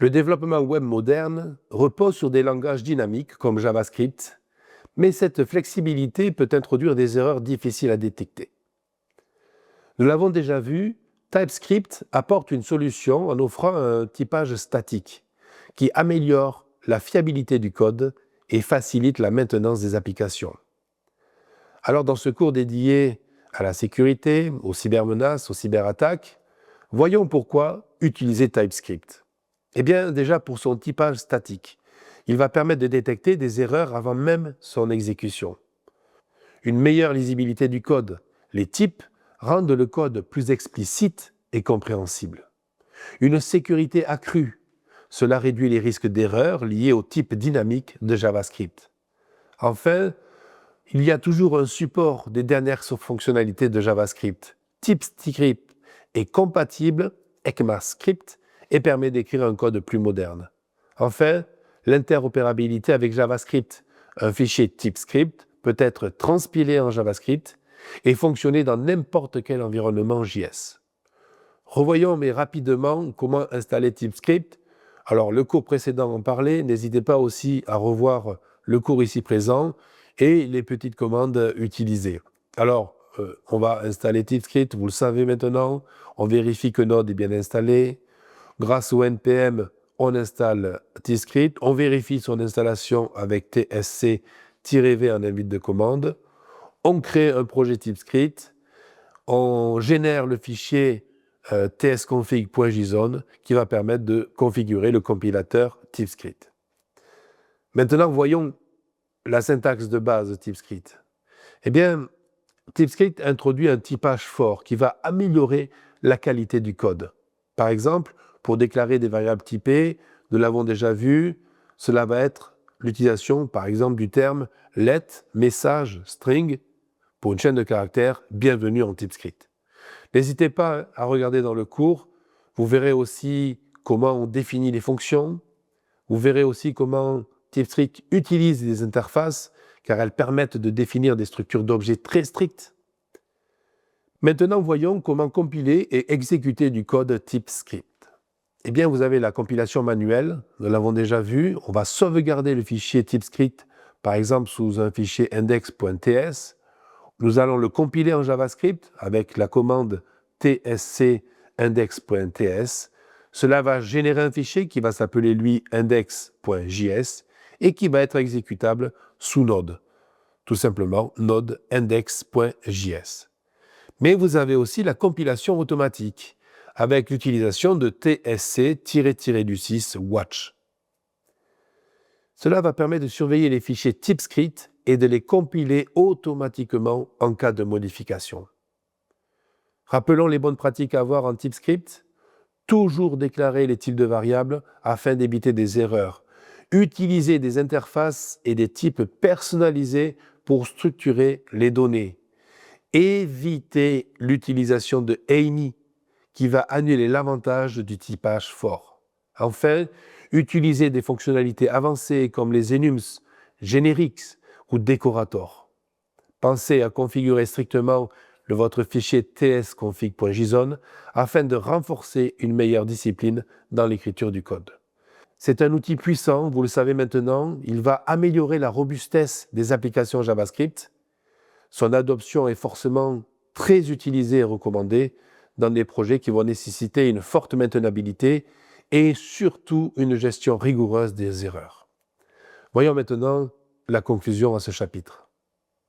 Le développement web moderne repose sur des langages dynamiques comme JavaScript, mais cette flexibilité peut introduire des erreurs difficiles à détecter. Nous l'avons déjà vu, TypeScript apporte une solution en offrant un typage statique qui améliore la fiabilité du code et facilite la maintenance des applications. Alors dans ce cours dédié à la sécurité, aux cybermenaces, aux cyberattaques, voyons pourquoi utiliser TypeScript. Eh bien déjà pour son typage statique, il va permettre de détecter des erreurs avant même son exécution. Une meilleure lisibilité du code, les types rendent le code plus explicite et compréhensible. Une sécurité accrue, cela réduit les risques d'erreurs liés au type dynamique de JavaScript. Enfin, il y a toujours un support des dernières fonctionnalités de JavaScript. TypeScript est compatible ECMAScript et permet d'écrire un code plus moderne. Enfin, l'interopérabilité avec JavaScript. Un fichier TypeScript peut être transpilé en JavaScript et fonctionner dans n'importe quel environnement JS. Revoyons mais rapidement comment installer TypeScript. Alors le cours précédent en parlait, n'hésitez pas aussi à revoir le cours ici présent et les petites commandes utilisées. Alors, on va installer TypeScript, vous le savez maintenant, on vérifie que Node est bien installé. Grâce au NPM, on installe TypeScript, on vérifie son installation avec tsc-v en invite de commande. On crée un projet TypeScript, on génère le fichier tsconfig.json qui va permettre de configurer le compilateur TypeScript. Maintenant, voyons la syntaxe de base de TypeScript. Eh bien, TypeScript introduit un typage fort qui va améliorer la qualité du code. Par exemple, pour déclarer des variables typées, nous l'avons déjà vu, cela va être l'utilisation, par exemple, du terme let, message, string, pour une chaîne de caractères, bienvenue en TypeScript. N'hésitez pas à regarder dans le cours, vous verrez aussi comment on définit les fonctions, vous verrez aussi comment TypeScript utilise des interfaces, car elles permettent de définir des structures d'objets très strictes. Maintenant, voyons comment compiler et exécuter du code TypeScript. Eh bien, vous avez la compilation manuelle, nous l'avons déjà vu, on va sauvegarder le fichier TypeScript, par exemple sous un fichier index.ts. Nous allons le compiler en JavaScript avec la commande tsc index.ts. Cela va générer un fichier qui va s'appeler lui index.js et qui va être exécutable sous Node. Tout simplement Node index.js. Mais vous avez aussi la compilation automatique avec l'utilisation de tsc-du6 watch. Cela va permettre de surveiller les fichiers TypeScript et de les compiler automatiquement en cas de modification. Rappelons les bonnes pratiques à avoir en TypeScript. Toujours déclarer les types de variables afin d'éviter des erreurs. Utiliser des interfaces et des types personnalisés pour structurer les données. Éviter l'utilisation de any qui va annuler l'avantage du typage fort. Enfin, utiliser des fonctionnalités avancées comme les enums, generics ou decorator. Pensez à configurer strictement votre fichier tsconfig.json afin de renforcer une meilleure discipline dans l'écriture du code. C'est un outil puissant, vous le savez maintenant, il va améliorer la robustesse des applications JavaScript. Son adoption est forcément très utilisée et recommandée dans des projets qui vont nécessiter une forte maintenabilité et surtout une gestion rigoureuse des erreurs. Voyons maintenant la conclusion à ce chapitre.